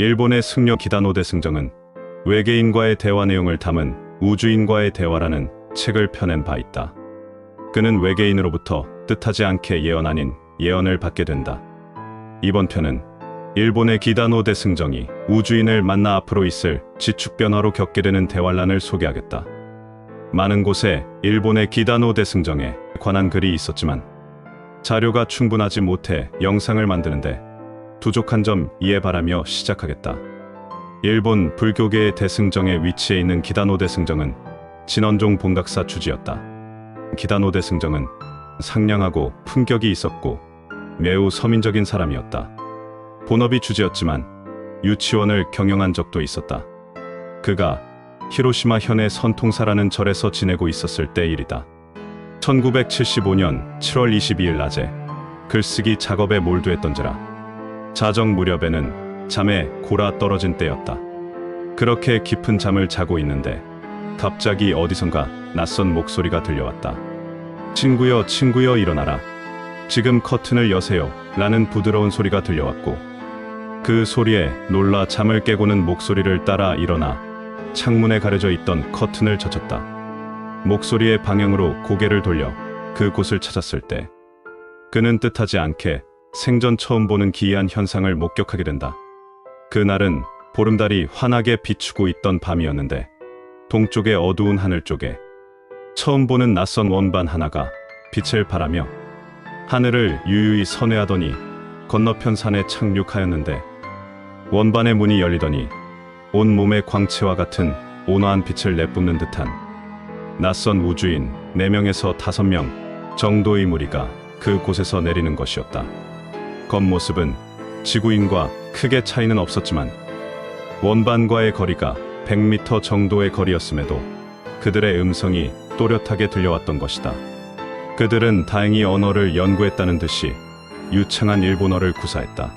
일본의 승려 기다노 대승정은 외계인과의 대화 내용을 담은 우주인과의 대화라는 책을 펴낸 바 있다. 그는 외계인으로부터 뜻하지 않게 예언 아닌 예언을 받게 된다. 이번 편은 일본의 기다노 대승정이 우주인을 만나 앞으로 있을 지축 변화로 겪게 되는 대환란을 소개하겠다. 많은 곳에 일본의 기다노 대승정에 관한 글이 있었지만 자료가 충분하지 못해 영상을 만드는데 부족한 점 이해 바라며 시작하겠다. 일본 불교계의 대승정에 위치해 있는 기다노 대승정은 진원종 본각사 주지였다. 기다노 대승정은 상냥하고 품격이 있었고 매우 서민적인 사람이었다. 본업이 주지였지만 유치원을 경영한 적도 있었다. 그가 히로시마 현의 선통사라는 절에서 지내고 있었을 때 일이다. 1975년 7월 22일 낮에 글쓰기 작업에 몰두했던지라 자정 무렵에는 잠에 골아 떨어진 때였다. 그렇게 깊은 잠을 자고 있는데 갑자기 어디선가 낯선 목소리가 들려왔다. 친구여, 친구여, 일어나라. 지금 커튼을 여세요. 라는 부드러운 소리가 들려왔고 그 소리에 놀라 잠을 깨고는 목소리를 따라 일어나 창문에 가려져 있던 커튼을 젖혔다. 목소리의 방향으로 고개를 돌려 그곳을 찾았을 때 그는 뜻하지 않게 생전 처음 보는 기이한 현상을 목격하게 된다. 그날은 보름달이 환하게 비추고 있던 밤이었는데 동쪽의 어두운 하늘 쪽에 처음 보는 낯선 원반 하나가 빛을 발하며 하늘을 유유히 선회하더니 건너편 산에 착륙하였는데 원반의 문이 열리더니 온몸의 광채와 같은 온화한 빛을 내뿜는 듯한 낯선 우주인 4명에서 5명 정도의 무리가 그곳에서 내리는 것이었다. 겉모습은 지구인과 크게 차이는 없었지만 원반과의 거리가 100m 정도의 거리였음에도 그들의 음성이 또렷하게 들려왔던 것이다. 그들은 다행히 언어를 연구했다는 듯이 유창한 일본어를 구사했다.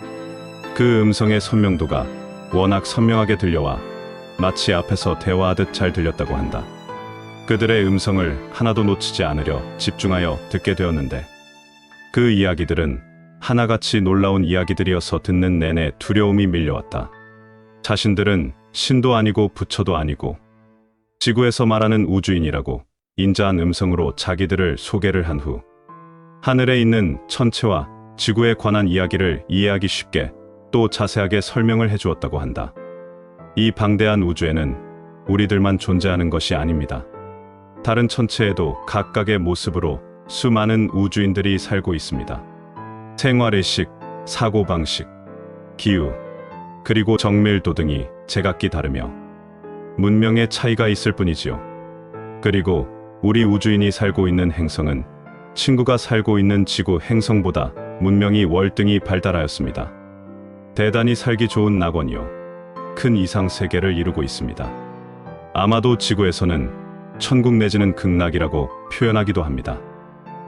그 음성의 선명도가 워낙 선명하게 들려와 마치 앞에서 대화하듯 잘 들렸다고 한다. 그들의 음성을 하나도 놓치지 않으려 집중하여 듣게 되었는데 그 이야기들은 하나같이 놀라운 이야기들이어서 듣는 내내 두려움이 밀려왔다. 자신들은 신도 아니고 부처도 아니고 지구에서 말하는 우주인이라고 인자한 음성으로 자기들을 소개를 한 후 하늘에 있는 천체와 지구에 관한 이야기를 이해하기 쉽게 또 자세하게 설명을 해주었다고 한다. 이 방대한 우주에는 우리들만 존재하는 것이 아닙니다. 다른 천체에도 각각의 모습으로 수많은 우주인들이 살고 있습니다. 생활의식, 사고방식, 기후, 그리고 정밀도 등이 제각기 다르며 문명의 차이가 있을 뿐이지요. 그리고 우리 우주인이 살고 있는 행성은 친구가 살고 있는 지구 행성보다 문명이 월등히 발달하였습니다. 대단히 살기 좋은 낙원이요. 큰 이상 세계를 이루고 있습니다. 아마도 지구에서는 천국 내지는 극락이라고 표현하기도 합니다.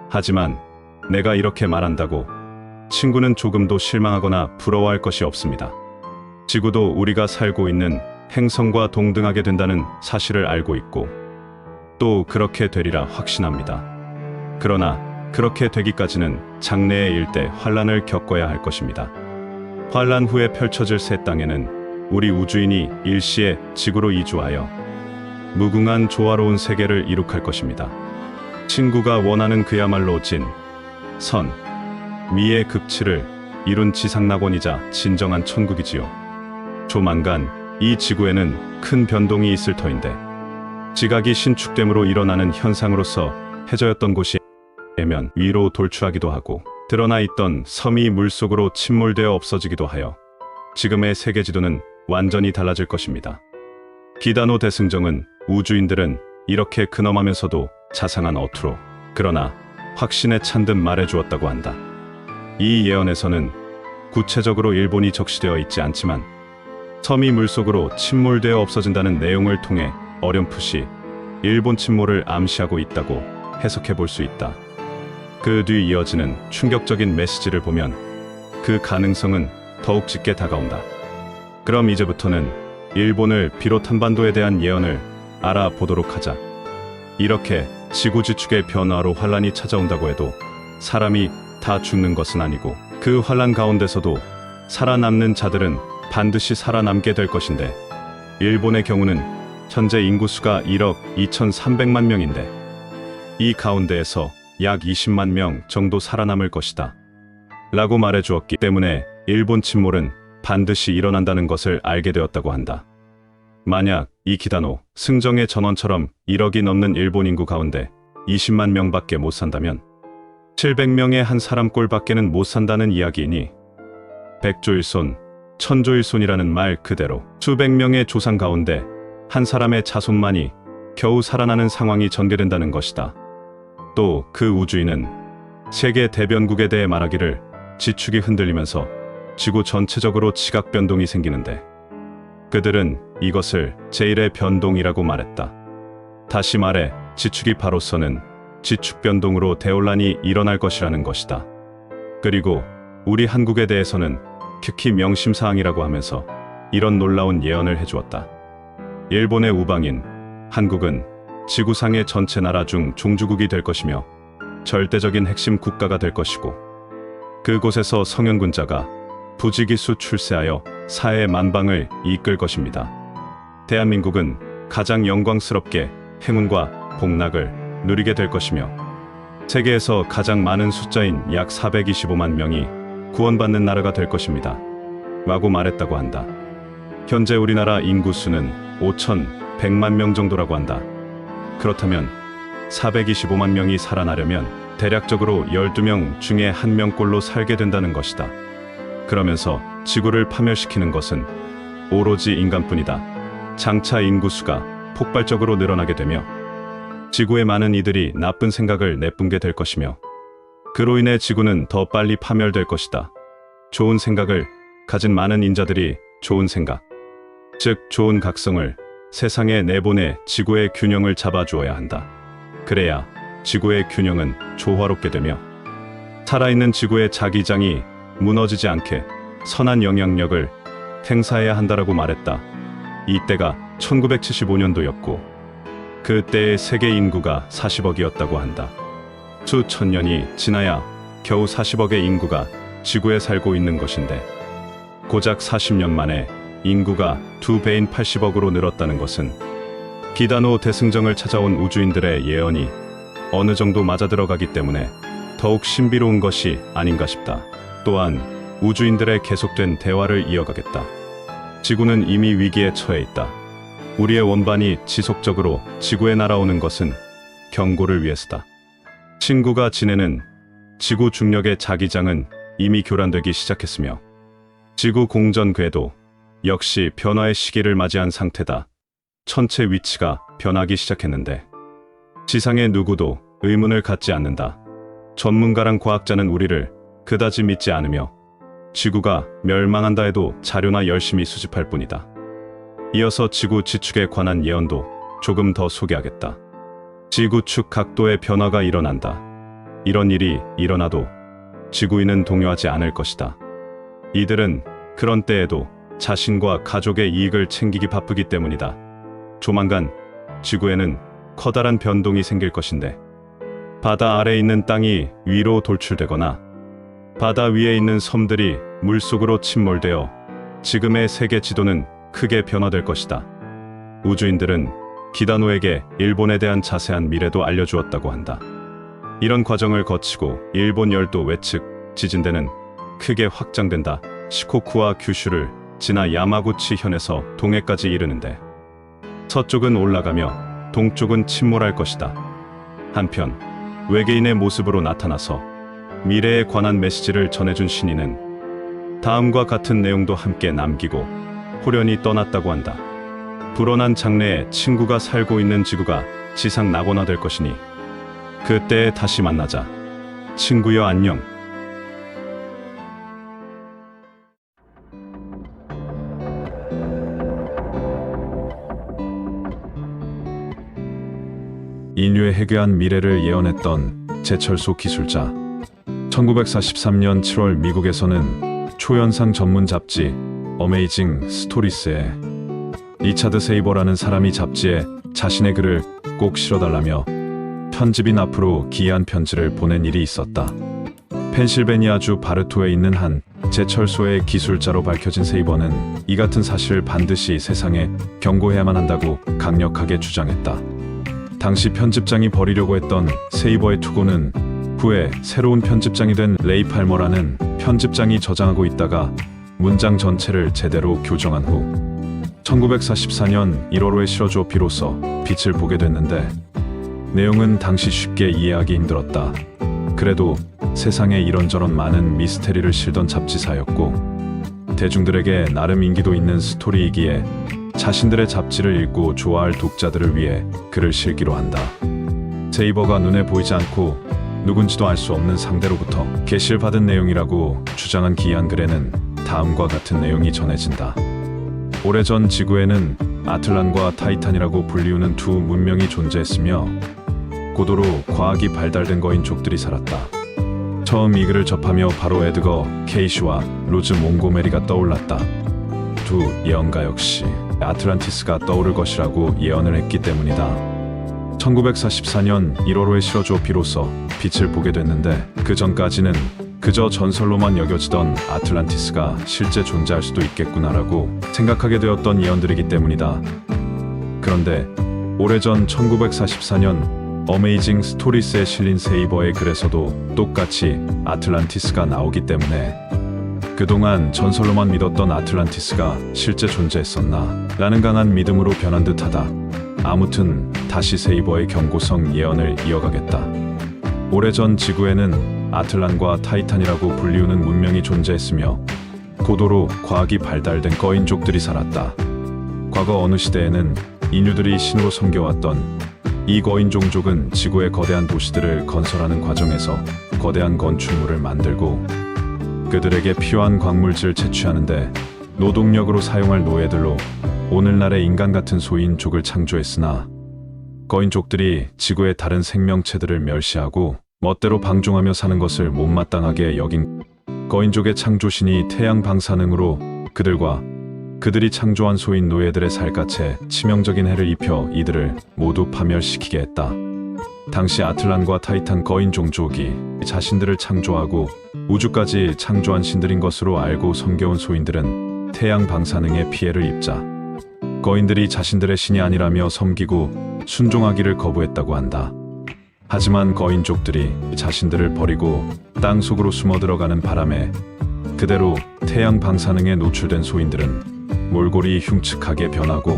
하지만 내가 이렇게 말한다고 친구는 조금도 실망하거나 부러워할 것이 없습니다. 지구도 우리가 살고 있는 행성과 동등하게 된다는 사실을 알고 있고 또 그렇게 되리라 확신합니다. 그러나 그렇게 되기까지는 장래의 일대 환란을 겪어야 할 것입니다. 환란 후에 펼쳐질 새 땅에는 우리 우주인이 일시에 지구로 이주하여 무궁한 조화로운 세계를 이룩할 것입니다. 친구가 원하는 그야말로 진, 선, 미의 극치를 이룬 지상낙원이자 진정한 천국이지요. 조만간 이 지구에는 큰 변동이 있을 터인데 지각이 신축됨으로 일어나는 현상으로서 해저였던 곳이 해면 위로 돌출하기도 하고 드러나 있던 섬이 물속으로 침몰되어 없어지기도 하여 지금의 세계지도는 완전히 달라질 것입니다. 기다노 대승정은 우주인들은 이렇게 근엄하면서도 자상한 어투로 그러나 확신에 찬 듯 말해주었다고 한다. 이 예언에서는 구체적으로 일본이 적시되어 있지 않지만 섬이 물속으로 침몰되어 없어진다는 내용을 통해 어렴풋이 일본 침몰을 암시하고 있다고 해석해 볼 수 있다. 그 뒤 이어지는 충격적인 메시지를 보면 그 가능성은 더욱 짙게 다가온다. 그럼 이제부터는 일본을 비롯 한반도에 대한 예언을 알아보도록 하자. 이렇게 지구지축의 변화로 환란이 찾아온다고 해도 사람이 다 죽는 것은 아니고 그 환란 가운데서도 살아남는 자들은 반드시 살아남게 될 것인데, 일본의 경우는 현재 인구수가 1억 2,300만 명인데 이 가운데에서 약 20만 명 정도 살아남을 것이다 라고 말해주었기 때문에 일본 침몰은 반드시 일어난다는 것을 알게 되었다고 한다. 만약 이 기다노 승정의 전원처럼 1억이 넘는 일본 인구 가운데 20만 명밖에 못 산다면 700명의 한 사람꼴밖에는 못 산다는 이야기이니 백조일손, 천조일손이라는 말 그대로 수백 명의 조상 가운데 한 사람의 자손만이 겨우 살아나는 상황이 전개된다는 것이다. 또 그 우주인은 세계 대변국에 대해 말하기를 지축이 흔들리면서 지구 전체적으로 지각 변동이 생기는데 그들은 이것을 제1의 변동이라고 말했다. 다시 말해 지축이 바로서는 지축 변동으로 대혼란이 일어날 것이라는 것이다. 그리고 우리 한국에 대해서는 특히 명심사항이라고 하면서 이런 놀라운 예언을 해주었다. 일본의 우방인 한국은 지구상의 전체 나라 중 종주국이 될 것이며 절대적인 핵심 국가가 될 것이고 그곳에서 성현군자가 부지기수 출세하여 사회 만방을 이끌 것입니다. 대한민국은 가장 영광스럽게 행운과 복락을 누리게 될 것이며 세계에서 가장 많은 숫자인 약 425만 명이 구원받는 나라가 될 것입니다. 라고 말했다고 한다. 현재 우리나라 인구수는 5,100만 명 정도라고 한다. 그렇다면 425만 명이 살아나려면 대략적으로 12명 중에 1명꼴로 살게 된다는 것이다. 그러면서 지구를 파멸시키는 것은 오로지 인간뿐이다. 장차 인구수가 폭발적으로 늘어나게 되며 지구의 많은 이들이 나쁜 생각을 내뿜게 될 것이며 그로 인해 지구는 더 빨리 파멸될 것이다. 좋은 생각을 가진 많은 인자들이 좋은 생각, 즉 좋은 각성을 세상에 내보내 지구의 균형을 잡아주어야 한다. 그래야 지구의 균형은 조화롭게 되며 살아있는 지구의 자기장이 무너지지 않게 선한 영향력을 행사해야 한다라고 말했다. 이때가 1975년도였고 그때의 세계 인구가 40억이었다고 한다. 수천 년이 지나야 겨우 40억의 인구가 지구에 살고 있는 것인데 고작 40년 만에 인구가 2배인 80억으로 늘었다는 것은 기다노 대승정을 찾아온 우주인들의 예언이 어느 정도 맞아들어가기 때문에 더욱 신비로운 것이 아닌가 싶다. 또한 우주인들의 계속된 대화를 이어가겠다. 지구는 이미 위기에 처해 있다. 우리의 원반이 지속적으로 지구에 날아오는 것은 경고를 위해서다. 친구가 지내는 지구 중력의 자기장은 이미 교란되기 시작했으며 지구 공전 궤도 역시 변화의 시기를 맞이한 상태다. 천체 위치가 변하기 시작했는데 지상의 누구도 의문을 갖지 않는다. 전문가랑 과학자는 우리를 그다지 믿지 않으며 지구가 멸망한다 해도 자료나 열심히 수집할 뿐이다. 이어서 지구 지축에 관한 예언도 조금 더 소개하겠다. 지구축 각도의 변화가 일어난다. 이런 일이 일어나도 지구인은 동요하지 않을 것이다. 이들은 그런 때에도 자신과 가족의 이익을 챙기기 바쁘기 때문이다. 조만간 지구에는 커다란 변동이 생길 것인데 바다 아래에 있는 땅이 위로 돌출되거나 바다 위에 있는 섬들이 물속으로 침몰되어 지금의 세계 지도는 크게 변화될 것이다. 우주인들은 기다노에게 일본에 대한 자세한 미래도 알려주었다고 한다. 이런 과정을 거치고 일본 열도 외측 지진대는 크게 확장된다. 시코쿠와 규슈를 지나 야마구치 현에서 동해까지 이르는데 서쪽은 올라가며 동쪽은 침몰할 것이다. 한편 외계인의 모습으로 나타나서 미래에 관한 메시지를 전해준 신인은 다음과 같은 내용도 함께 남기고 호련히 떠났다고 한다. 불어난 장래에 친구가 살고 있는 지구가 지상 낙원화될 것이니 그때 다시 만나자. 친구여 안녕. 인류의 해괴한 미래를 예언했던 제철소 기술자. 1943년 7월 미국에서는 초연상 전문 잡지 어메이징 스토리스에 리차드 세이버라는 사람이 잡지에 자신의 글을 꼭 실어달라며 편집인 앞으로 기이한 편지를 보낸 일이 있었다. 펜실베니아주 바르토에 있는 한 제철소의 기술자로 밝혀진 세이버는 이 같은 사실을 반드시 세상에 경고해야만 한다고 강력하게 주장했다. 당시 편집장이 버리려고 했던 세이버의 투고는 후에 새로운 편집장이 된 레이 팔머라는 편집장이 저장하고 있다가 문장 전체를 제대로 교정한 후 1944년 1월호에 실어줘 비로소 빛을 보게 됐는데, 내용은 당시 쉽게 이해하기 힘들었다. 그래도 세상에 이런저런 많은 미스테리를 실던 잡지사였고, 대중들에게 나름 인기도 있는 스토리이기에 자신들의 잡지를 읽고 좋아할 독자들을 위해 글을 실기로 한다. 세이버가 눈에 보이지 않고 누군지도 알 수 없는 상대로부터 게시를 받은 내용이라고 주장한 기이한 글에는 다음과 같은 내용이 전해진다. 오래전 지구에는 아틀란과 타이탄이라고 불리우는 두 문명이 존재했으며 고도로 과학이 발달된 거인족들이 살았다. 처음 이 글을 접하며 바로 에드거 케이시와 로즈 몽고메리가 떠올랐다. 두 예언가 역시 아틀란티스가 떠오를 것이라고 예언을 했기 때문이다. 1944년 1월호에 실어줘 비로소 빛을 보게 됐는데, 그 전까지는 그저 전설로만 여겨지던 아틀란티스가 실제 존재할 수도 있겠구나라고 생각하게 되었던 예언들이기 때문이다. 그런데 오래전 1944년 어메이징 스토리스에 실린 세이버의 글에서도 똑같이 아틀란티스가 나오기 때문에 그동안 전설로만 믿었던 아틀란티스가 실제 존재했었나 라는 강한 믿음으로 변한 듯하다. 아무튼 다시 세이버의 경고성 예언을 이어가겠다. 오래전 지구에는 아틀란과 타이탄이라고 불리우는 문명이 존재했으며 고도로 과학이 발달된 거인족들이 살았다. 과거 어느 시대에는 인류들이 신으로 섬겨왔던 이 거인종족은 지구의 거대한 도시들을 건설하는 과정에서 거대한 건축물을 만들고 그들에게 필요한 광물질을 채취하는데 노동력으로 사용할 노예들로 오늘날의 인간 같은 소인족을 창조했으나, 거인족들이 지구의 다른 생명체들을 멸시하고 멋대로 방종하며 사는 것을 못마땅하게 여긴 거인족의 창조신이 태양 방사능으로 그들과 그들이 창조한 소인 노예들의 살갗에 치명적인 해를 입혀 이들을 모두 파멸시키게 했다. 당시 아틀란과 타이탄 거인 종족이 자신들을 창조하고 우주까지 창조한 신들인 것으로 알고 섬겨온 소인들은 태양 방사능의 피해를 입자 거인들이 자신들의 신이 아니라며 섬기고 순종하기를 거부했다고 한다. 하지만 거인족들이 자신들을 버리고 땅속으로 숨어 들어가는 바람에 그대로 태양 방사능에 노출된 소인들은 몰골이 흉측하게 변하고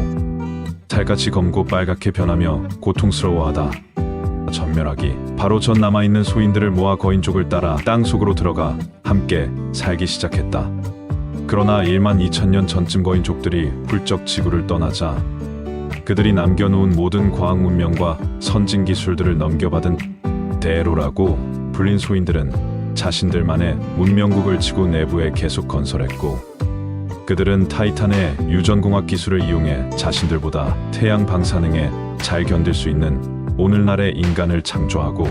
살갗이 검고 빨갛게 변하며 고통스러워하다 전멸하기 바로 전 남아있는 소인들을 모아 거인족을 따라 땅속으로 들어가 함께 살기 시작했다. 그러나 1만 2천년 전쯤 거인족들이 훌쩍 지구를 떠나자 그들이 남겨놓은 모든 과학 문명과 선진 기술들을 넘겨받은 대로라고 불린 소인들은 자신들만의 문명국을 지구 내부에 계속 건설했고, 그들은 타이탄의 유전공학 기술을 이용해 자신들보다 태양 방사능에 잘 견딜 수 있는 오늘날의 인간을 창조하고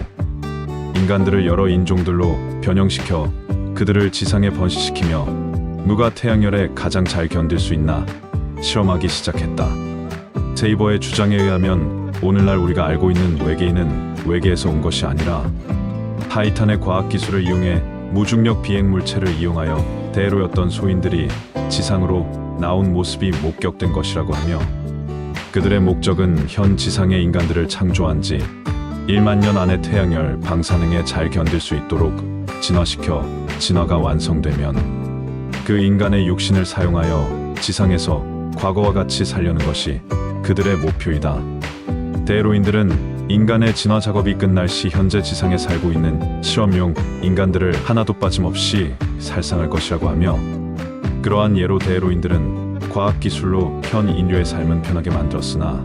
인간들을 여러 인종들로 변형시켜 그들을 지상에 번식시키며 누가 태양열에 가장 잘 견딜 수 있나 실험하기 시작했다. 세이버의 주장에 의하면 오늘날 우리가 알고 있는 외계인은 외계에서 온 것이 아니라 타이탄의 과학기술을 이용해 무중력 비행물체를 이용하여 대로였던 소인들이 지상으로 나온 모습이 목격된 것이라고 하며, 그들의 목적은 현 지상의 인간들을 창조한 지 1만 년 안에 태양열 방사능에 잘 견딜 수 있도록 진화시켜 진화가 완성되면 그 인간의 육신을 사용하여 지상에서 과거와 같이 살려는 것이 그들의 목표이다. 대로인들은 인간의 진화 작업이 끝날 시 현재 지상에 살고 있는 실험용 인간들을 하나도 빠짐없이 살상할 것이라고 하며, 그러한 예로 대로인들은 과학기술로 현 인류의 삶은 편하게 만들었으나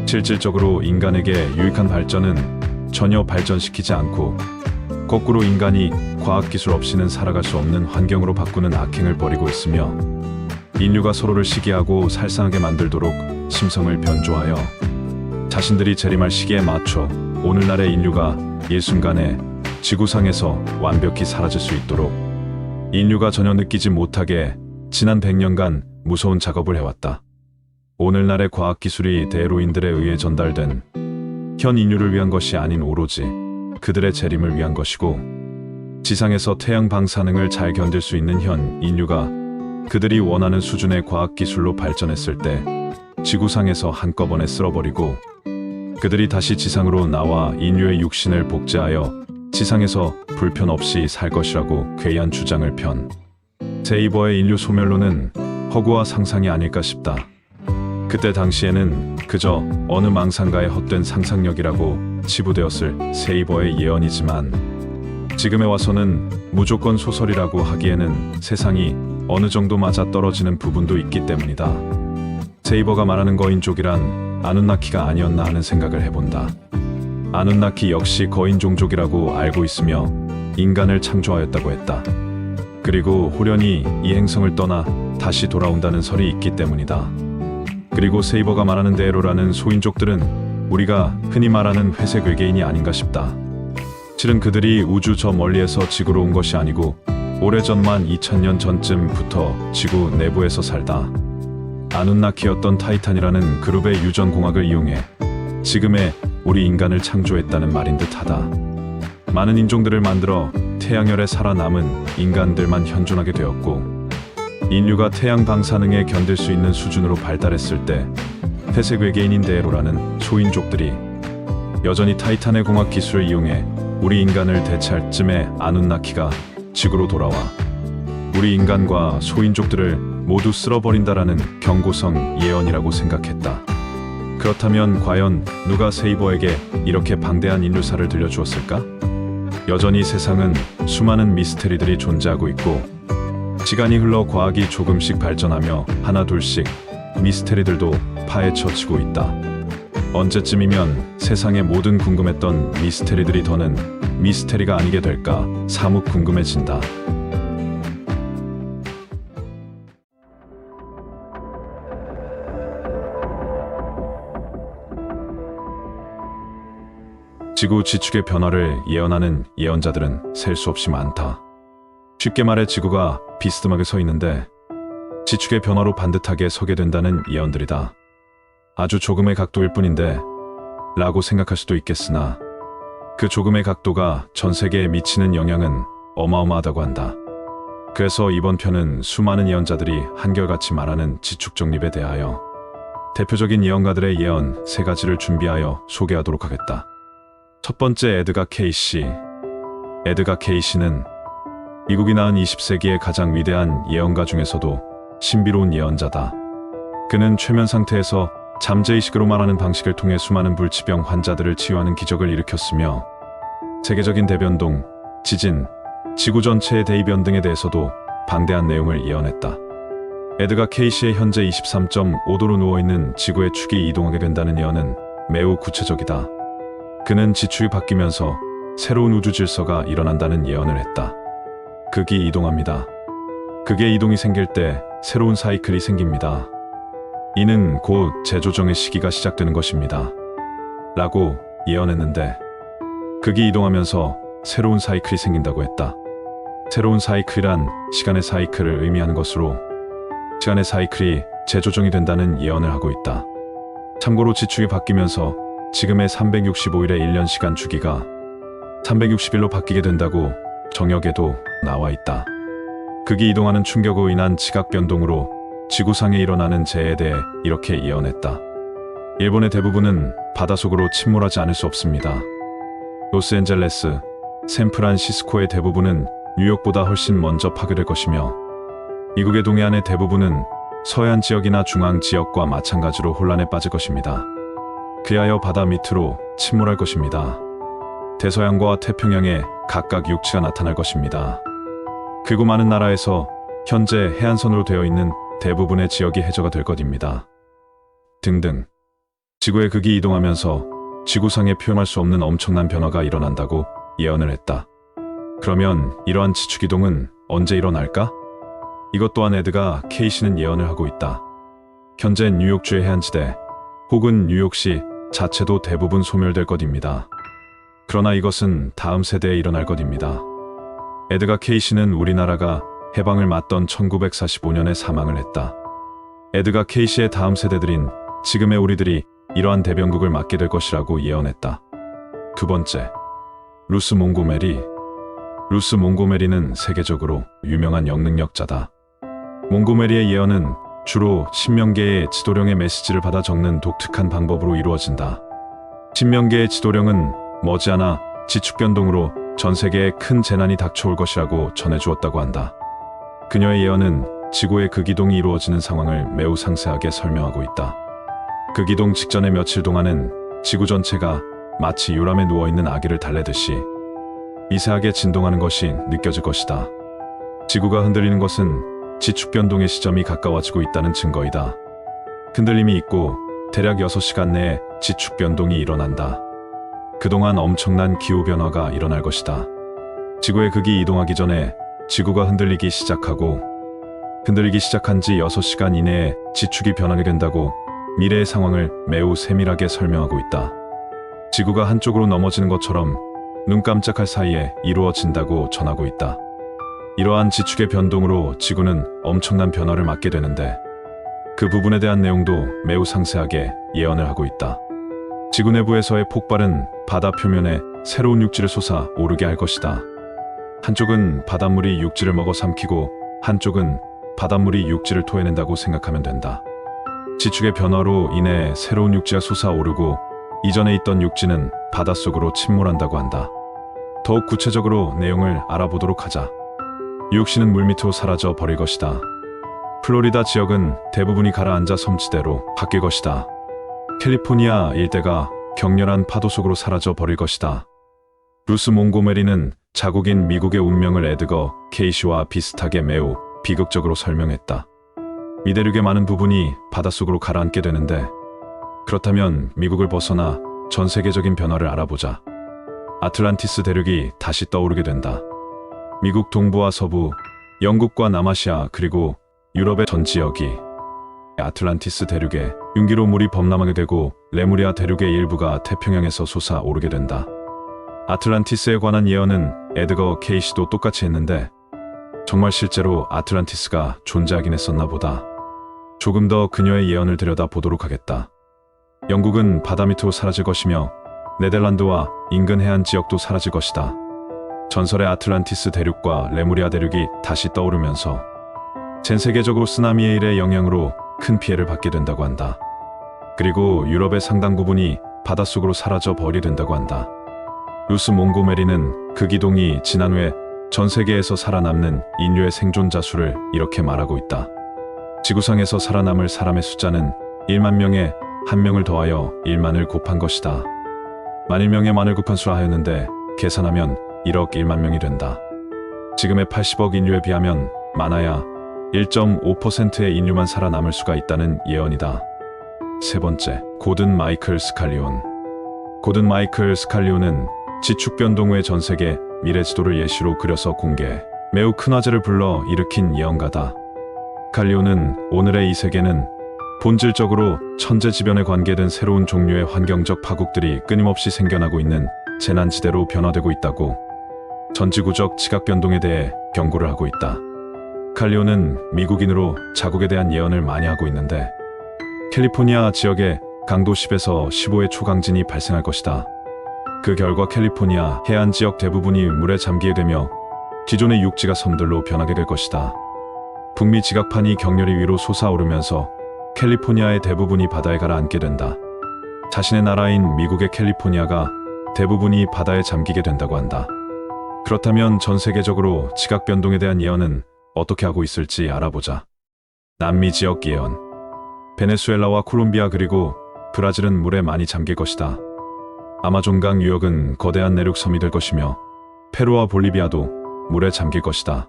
실질적으로 인간에게 유익한 발전은 전혀 발전시키지 않고 거꾸로 인간이 과학기술 없이는 살아갈 수 없는 환경으로 바꾸는 악행을 벌이고 있으며, 인류가 서로를 시기하고 살상하게 만들도록 심성을 변조하여 자신들이 재림할 시기에 맞춰 오늘날의 인류가 일순간에 지구상에서 완벽히 사라질 수 있도록 인류가 전혀 느끼지 못하게 지난 100년간 무서운 작업을 해왔다. 오늘날의 과학기술이 대로인들에 의해 전달된 현 인류를 위한 것이 아닌 오로지 그들의 재림을 위한 것이고, 지상에서 태양 방사능을 잘 견딜 수 있는 현 인류가 그들이 원하는 수준의 과학기술로 발전했을 때 지구상에서 한꺼번에 쓸어버리고 그들이 다시 지상으로 나와 인류의 육신을 복제하여 지상에서 불편 없이 살 것이라고 괴이한 주장을 편 세이버의 인류 소멸론은 허구와 상상이 아닐까 싶다. 그때 당시에는 그저 어느 망상가의 헛된 상상력이라고 치부되었을 세이버의 예언이지만 지금에 와서는 무조건 소설이라고 하기에는 세상이 어느 정도 맞아떨어지는 부분도 있기 때문이다. 세이버가 말하는 거인족이란 아누나키가 아니었나 하는 생각을 해본다. 아누나키 역시 거인 종족이라고 알고 있으며 인간을 창조하였다고 했다. 그리고 호련히 이 행성을 떠나 다시 돌아온다는 설이 있기 때문이다. 그리고 세이버가 말하는 대로라는 소인족들은 우리가 흔히 말하는 회색 외계인이 아닌가 싶다. 실은 그들이 우주 저 멀리에서 지구로 온 것이 아니고 오래전만 2000년 전쯤부터 지구 내부에서 살다 아누나키였던 타이탄이라는 그룹의 유전공학을 이용해 지금의 우리 인간을 창조했다는 말인 듯하다. 많은 인종들을 만들어 태양열에 살아남은 인간들만 현존하게 되었고 인류가 태양 방사능에 견딜 수 있는 수준으로 발달했을 때 회색 외계인인 대로라는 소인족들이 여전히 타이탄의 공학 기술을 이용해 우리 인간을 대체할 쯤에 아누나키가 지구로 돌아와 우리 인간과 소인족들을 모두 쓸어버린다라는 경고성 예언이라고 생각했다. 그렇다면 과연 누가 세이버에게 이렇게 방대한 인류사를 들려주었을까? 여전히 세상은 수많은 미스테리들이 존재하고 있고 시간이 흘러 과학이 조금씩 발전하며 하나둘씩 미스테리들도 파헤쳐지고 있다. 언제쯤이면 세상의 모든 궁금했던 미스테리들이 더는 미스테리가 아니게 될까 사뭇 궁금해진다. 지구 지축의 변화를 예언하는 예언자들은 셀 수 없이 많다. 쉽게 말해 지구가 비스듬하게 서 있는데 지축의 변화로 반듯하게 서게 된다는 예언들이다. 아주 조금의 각도일 뿐인데 라고 생각할 수도 있겠으나 그 조금의 각도가 전 세계에 미치는 영향은 어마어마하다고 한다. 그래서 이번 편은 수많은 예언자들이 한결같이 말하는 지축 정립에 대하여 대표적인 예언가들의 예언 3가지를 준비하여 소개하도록 하겠다. 첫 번째, 에드가 케이시. 에드가 케이시는 미국이 낳은 20세기의 가장 위대한 예언가 중에서도 신비로운 예언자다. 그는 최면 상태에서 잠재의식으로 말하는 방식을 통해 수많은 불치병 환자들을 치유하는 기적을 일으켰으며 세계적인 대변동, 지진, 지구 전체의 대이변 등에 대해서도 방대한 내용을 예언했다. 에드가 케이시의 현재 23.5도로 누워있는 지구의 축이 이동하게 된다는 예언은 매우 구체적이다. 그는 지축이 바뀌면서 새로운 우주 질서가 일어난다는 예언을 했다. 극이 이동합니다. 극의 이동이 생길 때 새로운 사이클이 생깁니다. 이는 곧 재조정의 시기가 시작되는 것입니다. 라고 예언했는데 극이 이동하면서 새로운 사이클이 생긴다고 했다. 새로운 사이클이란 시간의 사이클을 의미하는 것으로 시간의 사이클이 재조정이 된다는 예언을 하고 있다. 참고로 지축이 바뀌면서 지금의 365일의 1년 시간 주기가 360일로 바뀌게 된다고 정역에도 나와 있다. 극이 이동하는 충격으로 인한 지각 변동으로 지구상에 일어나는 재해에 대해 이렇게 예언했다. 일본의 대부분은 바닷속으로 침몰하지 않을 수 없습니다. 로스앤젤레스, 샌프란시스코의 대부분은 뉴욕보다 훨씬 먼저 파괴될 것이며 미국의 동해안의 대부분은 서해안 지역이나 중앙 지역과 마찬가지로 혼란에 빠질 것입니다. 그리하여 바다 밑으로 침몰할 것입니다. 대서양과 태평양에 각각 육지가 나타날 것입니다. 그리고 많은 나라에서 현재 해안선으로 되어 있는 대부분의 지역이 해저가 될 것입니다. 등등. 지구의 극이 이동하면서 지구상에 표현할 수 없는 엄청난 변화가 일어난다고 예언을 했다. 그러면 이러한 지축이동은 언제 일어날까? 이것 또한 에드가 케이시는 예언을 하고 있다. 현재 뉴욕주의 해안지대 혹은 뉴욕시 자체도 대부분 소멸될 것입니다. 그러나 이것은 다음 세대에 일어날 것입니다. 에드가 케이시는 우리나라가 해방을 맞던 1945년에 사망을 했다. 에드가 케이시의 다음 세대들인 지금의 우리들이 이러한 대변국을 맞게 될 것이라고 예언했다. 두 번째, 루스 몽고메리. 루스 몽고메리는 세계적으로 유명한 영능력자다. 몽고메리의 예언은 주로 신명계의 지도령의 메시지를 받아 적는 독특한 방법으로 이루어진다. 신명계의 지도령은 머지않아 지축변동으로 전 세계에 큰 재난이 닥쳐올 것이라고 전해주었다고 한다. 그녀의 예언은 지구의 극이동이 이루어지는 상황을 매우 상세하게 설명하고 있다. 극이동 직전의 며칠 동안은 지구 전체가 마치 요람에 누워있는 아기를 달래듯이 미세하게 진동하는 것이 느껴질 것이다. 지구가 흔들리는 것은 지축변동의 시점이 가까워지고 있다는 증거이다. 흔들림이 있고 대략 6시간 내에 지축변동이 일어난다. 그동안 엄청난 기후변화가 일어날 것이다. 지구의 극이 이동하기 전에 지구가 흔들리기 시작하고 흔들리기 시작한 지 6시간 이내에 지축이 변하게 된다고 미래의 상황을 매우 세밀하게 설명하고 있다. 지구가 한쪽으로 넘어지는 것처럼 눈 깜짝할 사이에 이루어진다고 전하고 있다. 이러한 지축의 변동으로 지구는 엄청난 변화를 맞게 되는데 그 부분에 대한 내용도 매우 상세하게 예언을 하고 있다. 지구 내부에서의 폭발은 바다 표면에 새로운 육지를 솟아오르게 할 것이다. 한쪽은 바닷물이 육지를 먹어 삼키고 한쪽은 바닷물이 육지를 토해낸다고 생각하면 된다. 지축의 변화로 인해 새로운 육지가 솟아오르고 이전에 있던 육지는 바닷속으로 침몰한다고 한다. 더욱 구체적으로 내용을 알아보도록 하자. 육지는 물밑으로 사라져 버릴 것이다. 플로리다 지역은 대부분이 가라앉아 섬지대로 바뀔 것이다. 캘리포니아 일대가 격렬한 파도 속으로 사라져 버릴 것이다. 루스 몽고메리는 자국인 미국의 운명을 에드거 케이시와 비슷하게 매우 비극적으로 설명했다. 미대륙의 많은 부분이 바닷속으로 가라앉게 되는데 그렇다면 미국을 벗어나 전 세계적인 변화를 알아보자. 아틀란티스 대륙이 다시 떠오르게 된다. 미국 동부와 서부, 영국과 남아시아 그리고 유럽의 전 지역이 아틀란티스 대륙에 융기로 물이 범람하게 되고 레무리아 대륙의 일부가 태평양에서 솟아오르게 된다. 아틀란티스에 관한 예언은 에드거 케이시도 똑같이 했는데 정말 실제로 아틀란티스가 존재하긴 했었나 보다. 조금 더 그녀의 예언을 들여다보도록 하겠다. 영국은 바다 밑으로 사라질 것이며 네덜란드와 인근 해안 지역도 사라질 것이다. 전설의 아틀란티스 대륙과 레무리아 대륙이 다시 떠오르면서 전 세계적으로 쓰나미의 일의 영향으로 큰 피해를 받게 된다고 한다. 그리고 유럽의 상당 부분이 바닷속으로 사라져 버리게 된다고 한다. 루스 몽고메리는 극이동이 지난 후에 전 세계에서 살아남는 인류의 생존자 수를 이렇게 말하고 있다. 지구상에서 살아남을 사람의 숫자는 1만 명에 1명을 더하여 1만을 곱한 것이다. 10,000명에 만을 곱한 수라 하였는데 계산하면 1억 1만 명이 된다. 지금의 80억 인류에 비하면 많아야 1.5%의 인류만 살아남을 수가 있다는 예언이다. 세 번째, 고든 마이클 스칼리온. 고든 마이클 스칼리온은 지축 변동 후의 전 세계 미래 지도를 예시로 그려서 공개해 매우 큰 화제를 불러 일으킨 예언가다. 스칼리온은 오늘의 이 세계는 본질적으로 천재지변에 관계된 새로운 종류의 환경적 파국들이 끊임없이 생겨나고 있는 재난지대로 변화되고 있다고 전지구적 지각변동에 대해 경고를 하고 있다. 스칼리온은 미국인으로 자국에 대한 예언을 많이 하고 있는데 캘리포니아 지역에 강도 10에서 15의 초강진이 발생할 것이다. 그 결과 캘리포니아 해안 지역 대부분이 물에 잠기게 되며 기존의 육지가 섬들로 변하게 될 것이다. 북미 지각판이 격렬히 위로 솟아오르면서 캘리포니아의 대부분이 바다에 가라앉게 된다. 자신의 나라인 미국의 캘리포니아가 대부분이 바다에 잠기게 된다고 한다. 그렇다면 전 세계적으로 지각 변동에 대한 예언은 어떻게 하고 있을지 알아보자. 남미 지역 예언. 베네수엘라와 콜롬비아 그리고 브라질은 물에 많이 잠길 것이다. 아마존강 유역은 거대한 내륙섬이 될 것이며 페루와 볼리비아도 물에 잠길 것이다.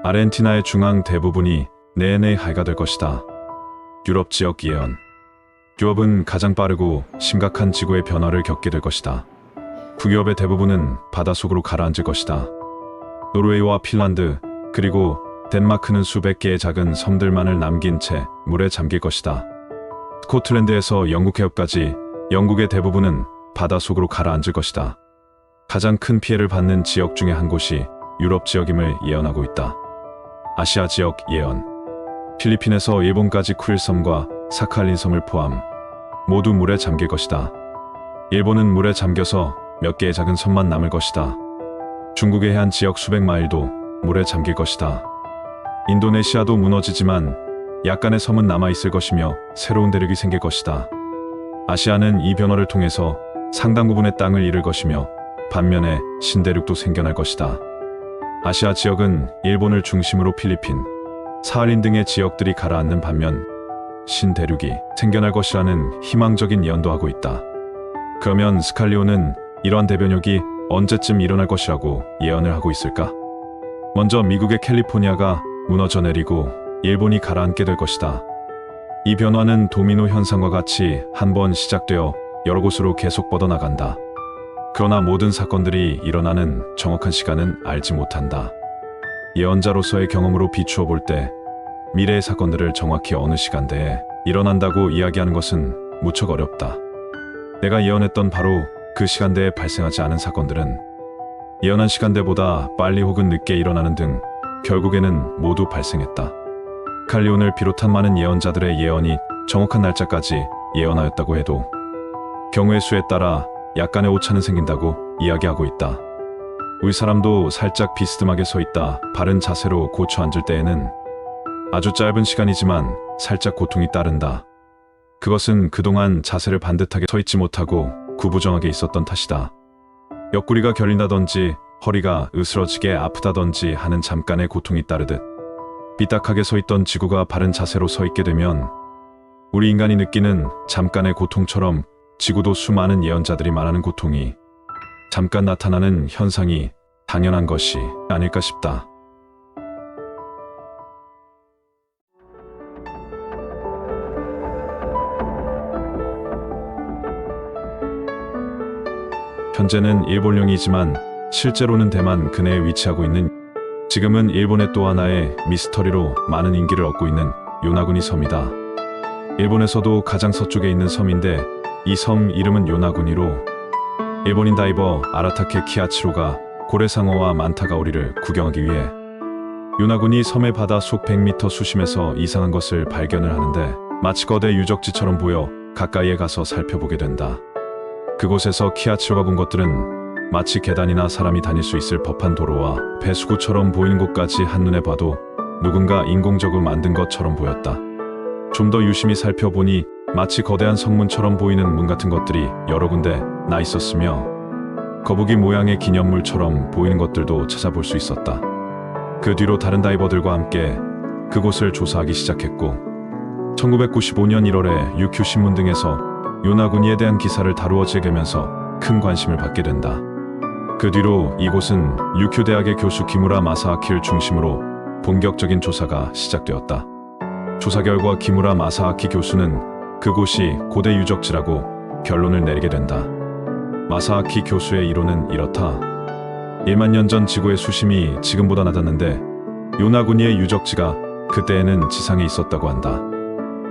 아르헨티나의 중앙 대부분이 내내 하이가 될 것이다. 유럽 지역 예언. 유럽은 가장 빠르고 심각한 지구의 변화를 겪게 될 것이다. 북유럽의 대부분은 바닷속으로 가라앉을 것이다. 노르웨이와 핀란드 그리고 덴마크는 수백 개의 작은 섬들만을 남긴 채 물에 잠길 것이다. 스코틀랜드에서 영국 해협까지 영국의 대부분은 바닷속으로 가라앉을 것이다. 가장 큰 피해를 받는 지역 중에 한 곳이 유럽 지역임을 예언하고 있다. 아시아 지역 예언. 필리핀에서 일본까지 쿠릴섬과 사칼린 섬을 포함 모두 물에 잠길 것이다. 일본은 물에 잠겨서 몇 개의 작은 섬만 남을 것이다. 중국의 해안 지역 수백 마일도 물에 잠길 것이다. 인도네시아도 무너지지만 약간의 섬은 남아있을 것이며 새로운 대륙이 생길 것이다. 아시아는 이 변화를 통해서 상당 부분의 땅을 잃을 것이며 반면에 신대륙도 생겨날 것이다. 아시아 지역은 일본을 중심으로 필리핀, 사할린 등의 지역들이 가라앉는 반면 신대륙이 생겨날 것이라는 희망적인 예언도 하고 있다. 그러면 스칼리오는 이러한 대변혁이 언제쯤 일어날 것이라고 예언을 하고 있을까? 먼저 미국의 캘리포니아가 무너져 내리고 일본이 가라앉게 될 것이다. 이 변화는 도미노 현상과 같이 한번 시작되어 여러 곳으로 계속 뻗어나간다. 그러나 모든 사건들이 일어나는 정확한 시간은 알지 못한다. 예언자로서의 경험으로 비추어 볼 때 미래의 사건들을 정확히 어느 시간대에 일어난다고 이야기하는 것은 무척 어렵다. 내가 예언했던 바로 그 시간대에 발생하지 않은 사건들은 예언한 시간대보다 빨리 혹은 늦게 일어나는 등 결국에는 모두 발생했다. 칼리온을 비롯한 많은 예언자들의 예언이 정확한 날짜까지 예언하였다고 해도 경우의 수에 따라 약간의 오차는 생긴다고 이야기하고 있다. 우리 사람도 살짝 비스듬하게 서 있다 바른 자세로 고쳐 앉을 때에는 아주 짧은 시간이지만 살짝 고통이 따른다. 그것은 그동안 자세를 반듯하게 서 있지 못하고 구부정하게 있었던 탓이다. 옆구리가 결린다든지 허리가 으스러지게 아프다든지 하는 잠깐의 고통이 따르듯 삐딱하게 서 있던 지구가 바른 자세로 서 있게 되면 우리 인간이 느끼는 잠깐의 고통처럼 지구도 수많은 예언자들이 말하는 고통이 잠깐 나타나는 현상이 당연한 것이 아닐까 싶다. 현재는 일본령이지만 실제로는 대만 근해에 위치하고 있는, 지금은 일본의 또 하나의 미스터리로 많은 인기를 얻고 있는 요나구니 섬이다. 일본에서도 가장 서쪽에 있는 섬인데 이 섬 이름은 요나구니로 일본인 다이버 아라타케 키아치로가 고래상어와 만타가오리를 구경하기 위해 요나구니 섬의 바다 속 100m 수심에서 이상한 것을 발견을 하는데 마치 거대 유적지처럼 보여 가까이에 가서 살펴보게 된다. 그곳에서 키아치로가 본 것들은 마치 계단이나 사람이 다닐 수 있을 법한 도로와 배수구처럼 보이는 곳까지 한눈에 봐도 누군가 인공적으로 만든 것처럼 보였다. 좀 더 유심히 살펴보니 마치 거대한 성문처럼 보이는 문 같은 것들이 여러 군데 나 있었으며 거북이 모양의 기념물처럼 보이는 것들도 찾아볼 수 있었다. 그 뒤로 다른 다이버들과 함께 그곳을 조사하기 시작했고 1995년 1월에 유큐 신문 등에서 요나구니에 대한 기사를 다루어지게 되면서 큰 관심을 받게 된다. 그 뒤로 이곳은 유큐 대학의 교수 기무라 마사아키를 중심으로 본격적인 조사가 시작되었다. 조사 결과 기무라 마사아키 교수는 그곳이 고대 유적지라고 결론을 내리게 된다. 마사아키 교수의 이론은 이렇다. 1만 년 전 지구의 수심이 지금보다 낮았는데 요나구니의 유적지가 그때에는 지상에 있었다고 한다.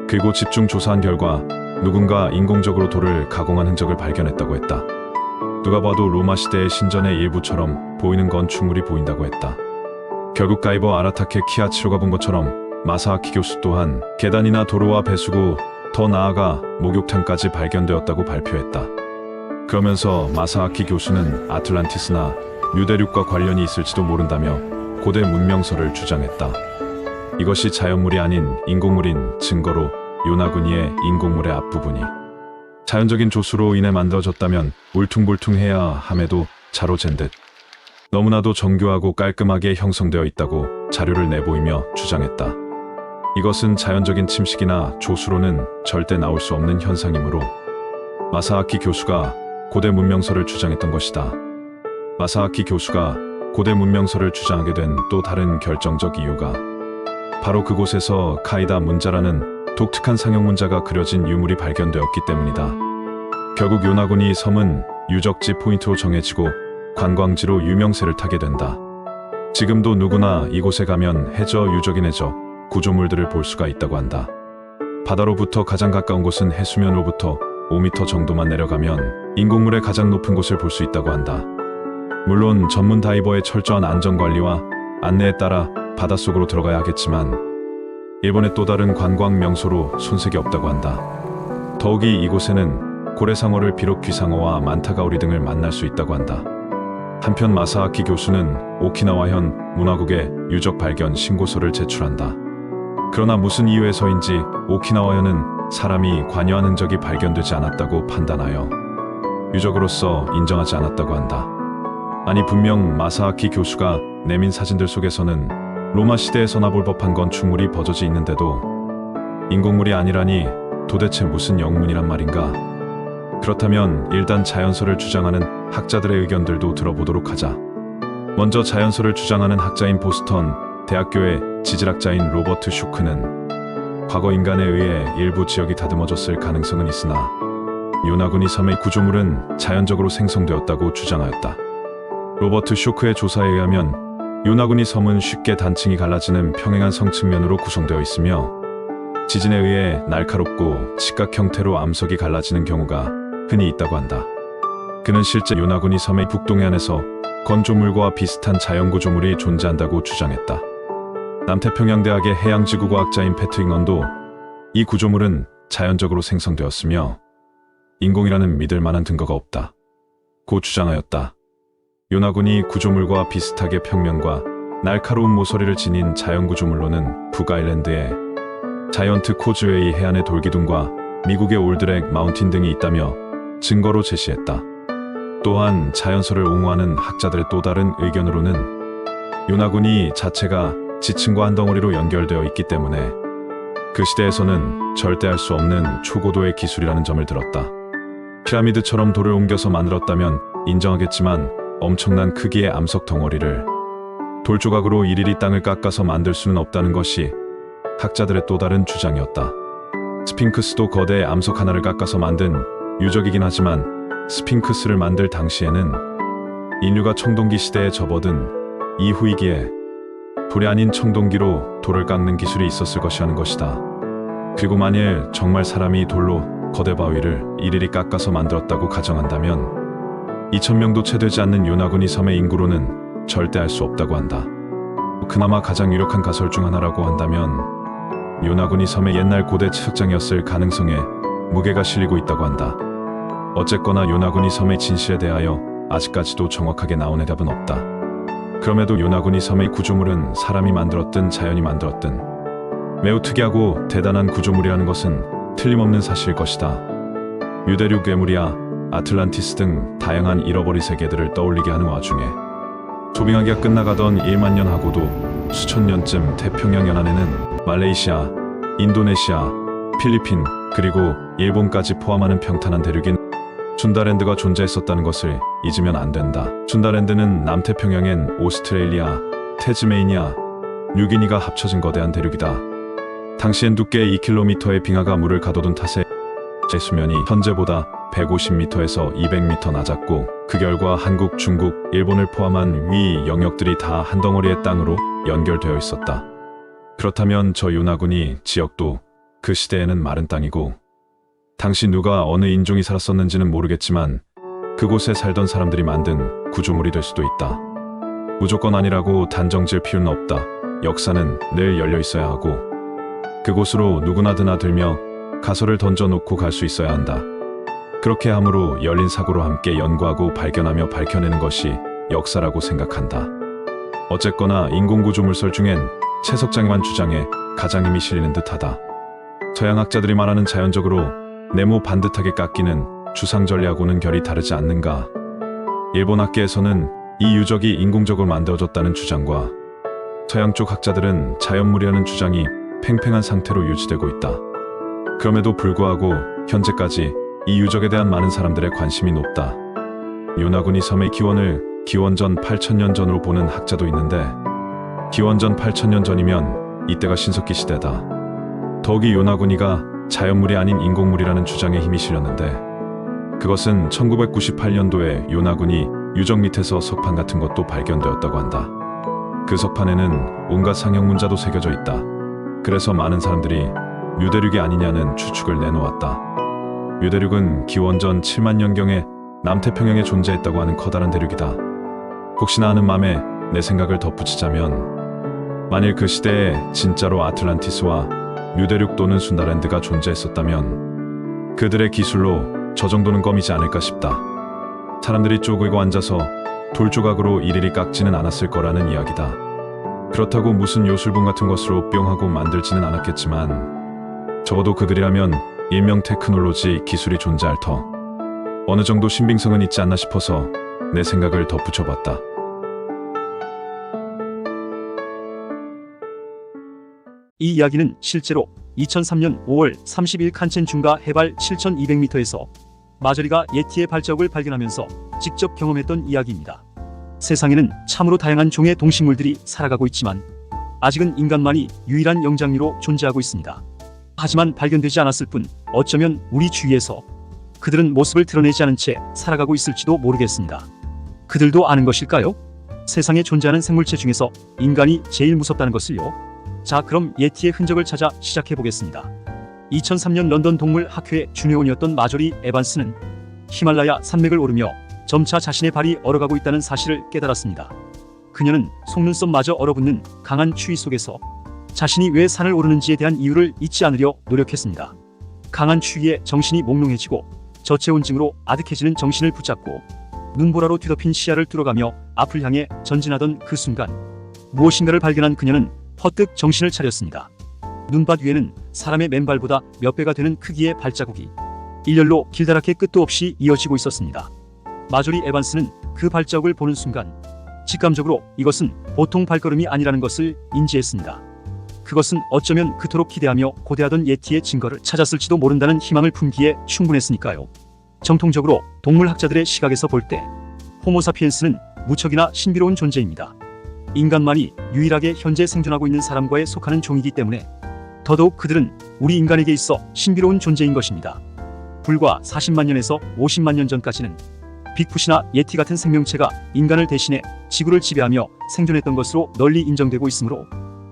그리고 집중 조사한 결과 누군가 인공적으로 돌을 가공한 흔적을 발견했다고 했다. 누가 봐도 로마 시대의 신전의 일부처럼 보이는 건축물이 보인다고 했다. 결국 다이버 아라타케 키아치로가 본 것처럼 마사아키 교수 또한 계단이나 도로와 배수구, 더 나아가 목욕탕까지 발견되었다고 발표했다. 그러면서 마사아키 교수는 아틀란티스나 유대륙과 관련이 있을지도 모른다며 고대 문명설을 주장했다. 이것이 자연물이 아닌 인공물인 증거로 요나구니의 인공물의 앞부분이 자연적인 조수로 인해 만들어졌다면 울퉁불퉁해야 함에도 자로 잰 듯 너무나도 정교하고 깔끔하게 형성되어 있다고 자료를 내보이며 주장했다. 이것은 자연적인 침식이나 조수로는 절대 나올 수 없는 현상이므로 마사아키 교수가 고대 문명설을 주장했던 것이다. 마사아키 교수가 고대 문명설을 주장하게 된 또 다른 결정적 이유가 바로 그곳에서 카이다 문자라는 독특한 상형 문자가 그려진 유물이 발견되었기 때문이다. 결국 요나구니 섬은 유적지 포인트로 정해지고 관광지로 유명세를 타게 된다. 지금도 누구나 이곳에 가면 해저 유적인 해저 구조물들을 볼 수가 있다고 한다. 바다로부터 가장 가까운 곳은 해수면으로부터 5m 정도만 내려가면 인공물의 가장 높은 곳을 볼 수 있다고 한다. 물론 전문 다이버의 철저한 안전관리와 안내에 따라 바닷속으로 들어가야 하겠지만 일본의 또 다른 관광 명소로 손색이 없다고 한다. 더욱이 이곳에는 고래상어를 비롯 귀상어와 만타가오리 등을 만날 수 있다고 한다. 한편 마사아키 교수는 오키나와현 문화국에 유적 발견 신고서를 제출한다. 그러나 무슨 이유에서인지 오키나와현은 사람이 관여한 흔적이 발견되지 않았다고 판단하여 유적으로서 인정하지 않았다고 한다. 아니, 분명 마사아키 교수가 내민 사진들 속에서는 로마 시대에서나 볼 법한 건축물이 버젓이 있는데도 인공물이 아니라니 도대체 무슨 영문이란 말인가? 그렇다면 일단 자연서를 주장하는 학자들의 의견들도 들어보도록 하자. 먼저 자연서를 주장하는 학자인 보스턴 대학교의 지질학자인 로버트 슈크는 과거 인간에 의해 일부 지역이 다듬어졌을 가능성은 있으나 요나구니 섬의 구조물은 자연적으로 생성되었다고 주장하였다. 로버트 슈크의 조사에 의하면 요나구니 섬은 쉽게 단층이 갈라지는 평행한 성층면으로 구성되어 있으며 지진에 의해 날카롭고 직각 형태로 암석이 갈라지는 경우가 흔히 있다고 한다. 그는 실제 요나구니 섬의 북동해안에서 건조물과 비슷한 자연구조물이 존재한다고 주장했다. 남태평양대학의 해양지구과학자인 패트릭 넌도 이 구조물은 자연적으로 생성되었으며 인공이라는 믿을 만한 근거가 없다 고 주장하였다. 요나구니 구조물과 비슷하게 평면과 날카로운 모서리를 지닌 자연구조물로는 북아일랜드의 자이언트 코즈웨이 해안의 돌기둥과 미국의 올드렉 마운틴 등이 있다며 증거로 제시했다. 또한 자연서를 옹호하는 학자들의 또 다른 의견으로는 요나구니 자체가 지층과 한 덩어리로 연결되어 있기 때문에 그 시대에서는 절대 할 수 없는 초고도의 기술이라는 점을 들었다. 피라미드처럼 돌을 옮겨서 만들었다면 인정하겠지만 엄청난 크기의 암석 덩어리를 돌조각으로 일일이 땅을 깎아서 만들 수는 없다는 것이 학자들의 또 다른 주장이었다. 스핑크스도 거대 암석 하나를 깎아서 만든 유적이긴 하지만 스핑크스를 만들 당시에는 인류가 청동기 시대에 접어든 이후이기에 돌이 아닌 청동기로 돌을 깎는 기술이 있었을 것이라는 것이다. 그리고 만일 정말 사람이 돌로 거대 바위를 일일이 깎아서 만들었다고 가정한다면 2,000명도 채 되지 않는 요나구니 섬의 인구로는 절대 할 수 없다고 한다. 그나마 가장 유력한 가설 중 하나라고 한다면 요나구니 섬의 옛날 고대 채석장이었을 가능성에 무게가 실리고 있다고 한다. 어쨌거나 요나구니 섬의 진실에 대하여 아직까지도 정확하게 나온 해답은 없다. 그럼에도 요나구니 섬의 구조물은 사람이 만들었든 자연이 만들었든 매우 특이하고 대단한 구조물이라는 것은 틀림없는 사실일 것이다. 유대륙 괴물이야 아틀란티스 등 다양한 잃어버린 세계들을 떠올리게 하는 와중에 조빙하기가 끝나가던 1만 년 하고도 수천 년쯤 태평양 연안에는 말레이시아, 인도네시아, 필리핀 그리고 일본까지 포함하는 평탄한 대륙인 순다랜드가 존재했었다는 것을 잊으면 안 된다. 순다랜드는 남태평양엔 오스트레일리아, 태즈메이니아, 뉴기니가 합쳐진 거대한 대륙이다. 당시엔 두께 2km의 빙하가 물을 가둬둔 탓에 수면이 현재보다 150m에서 200m 낮았고 그 결과 한국, 중국, 일본을 포함한 위 영역들이 다 한 덩어리의 땅으로 연결되어 있었다. 그렇다면 저 요나구니 지역도 그 시대에는 마른 땅이고 당시 누가 어느 인종이 살았었는지는 모르겠지만 그곳에 살던 사람들이 만든 구조물이 될 수도 있다. 무조건 아니라고 단정지을 필요는 없다. 역사는 늘 열려 있어야 하고 그곳으로 누구나 드나들며 가설을 던져놓고 갈 수 있어야 한다. 그렇게 함으로 열린 사고로 함께 연구하고 발견하며 밝혀내는 것이 역사라고 생각한다. 어쨌거나 인공구조물설 중엔 채석장애만 주장에 가장 힘이 실리는 듯하다. 서양학자들이 말하는 자연적으로 네모 반듯하게 깎이는 주상절리하고는 결이 다르지 않는가. 일본 학계에서는 이 유적이 인공적으로 만들어졌다는 주장과 서양 쪽 학자들은 자연물이라는 주장이 팽팽한 상태로 유지되고 있다. 그럼에도 불구하고 현재까지 이 유적에 대한 많은 사람들의 관심이 높다. 요나구니 섬의 기원을 기원전 8,000년 전으로 보는 학자도 있는데 기원전 8,000년 전이면 이때가 신석기 시대다. 더욱이 요나구니가 자연물이 아닌 인공물이라는 주장에 힘이 실렸는데 그것은 1998년도에 요나구니 유적 밑에서 석판 같은 것도 발견되었다고 한다. 그 석판에는 온갖 상형 문자도 새겨져 있다. 그래서 많은 사람들이 유대륙이 아니냐는 추측을 내놓았다. 유대륙은 기원전 7만 년경에 남태평양에 존재했다고 하는 커다란 대륙이다. 혹시나 하는 맘에 내 생각을 덧붙이자면 만일 그 시대에 진짜로 아틀란티스와 유대륙 또는 순다랜드가 존재했었다면 그들의 기술로 저 정도는 껌이지 않을까 싶다. 사람들이 쪼그리고 앉아서 돌조각으로 일일이 깎지는 않았을 거라는 이야기다. 그렇다고 무슨 요술봉 같은 것으로 뿅 하고 만들지는 않았겠지만 적어도 그들이라면 일명 테크놀로지 기술이 존재할 터 어느 정도 신빙성은 있지 않나 싶어서 내 생각을 덧붙여봤다. 이 이야기는 실제로 2003년 5월 30일 칸첸 중가 해발 7,200m에서 마저리가 예티의 발자국을 발견하면서 직접 경험했던 이야기입니다. 세상에는 참으로 다양한 종의 동식물들이 살아가고 있지만 아직은 인간만이 유일한 영장류로 존재하고 있습니다. 하지만 발견되지 않았을 뿐 어쩌면 우리 주위에서 그들은 모습을 드러내지 않은 채 살아가고 있을지도 모르겠습니다. 그들도 아는 것일까요? 세상에 존재하는 생물체 중에서 인간이 제일 무섭다는 것을요. 자, 그럼 예티의 흔적을 찾아 시작해보겠습니다. 2003년 런던 동물학회의 준회원이었던 마조리 에반스는 히말라야 산맥을 오르며 점차 자신의 발이 얼어가고 있다는 사실을 깨달았습니다. 그녀는 속눈썹마저 얼어붙는 강한 추위 속에서 자신이 왜 산을 오르는지에 대한 이유를 잊지 않으려 노력했습니다. 강한 추위에 정신이 몽롱해지고 저체온증으로 아득해지는 정신을 붙잡고 눈보라로 뒤덮인 시야를 뚫어가며 앞을 향해 전진하던 그 순간 무엇인가를 발견한 그녀는 퍼뜩 정신을 차렸습니다. 눈밭 위에는 사람의 맨발보다 몇 배가 되는 크기의 발자국이 일렬로 길다랗게 끝도 없이 이어지고 있었습니다. 마조리 에반스는 그 발자국을 보는 순간 직감적으로 이것은 보통 발걸음이 아니라는 것을 인지했습니다. 그것은 어쩌면 그토록 기대하며 고대하던 예티의 증거를 찾았을지도 모른다는 희망을 품기에 충분했으니까요. 정통적으로 동물학자들의 시각에서 볼 때 호모사피엔스는 무척이나 신비로운 존재입니다. 인간만이 유일하게 현재 생존하고 있는 사람과에 속하는 종이기 때문에 더더욱 그들은 우리 인간에게 있어 신비로운 존재인 것입니다. 불과 40만 년에서 50만 년 전까지는 빅풋이나 예티 같은 생명체가 인간을 대신해 지구를 지배하며 생존했던 것으로 널리 인정되고 있으므로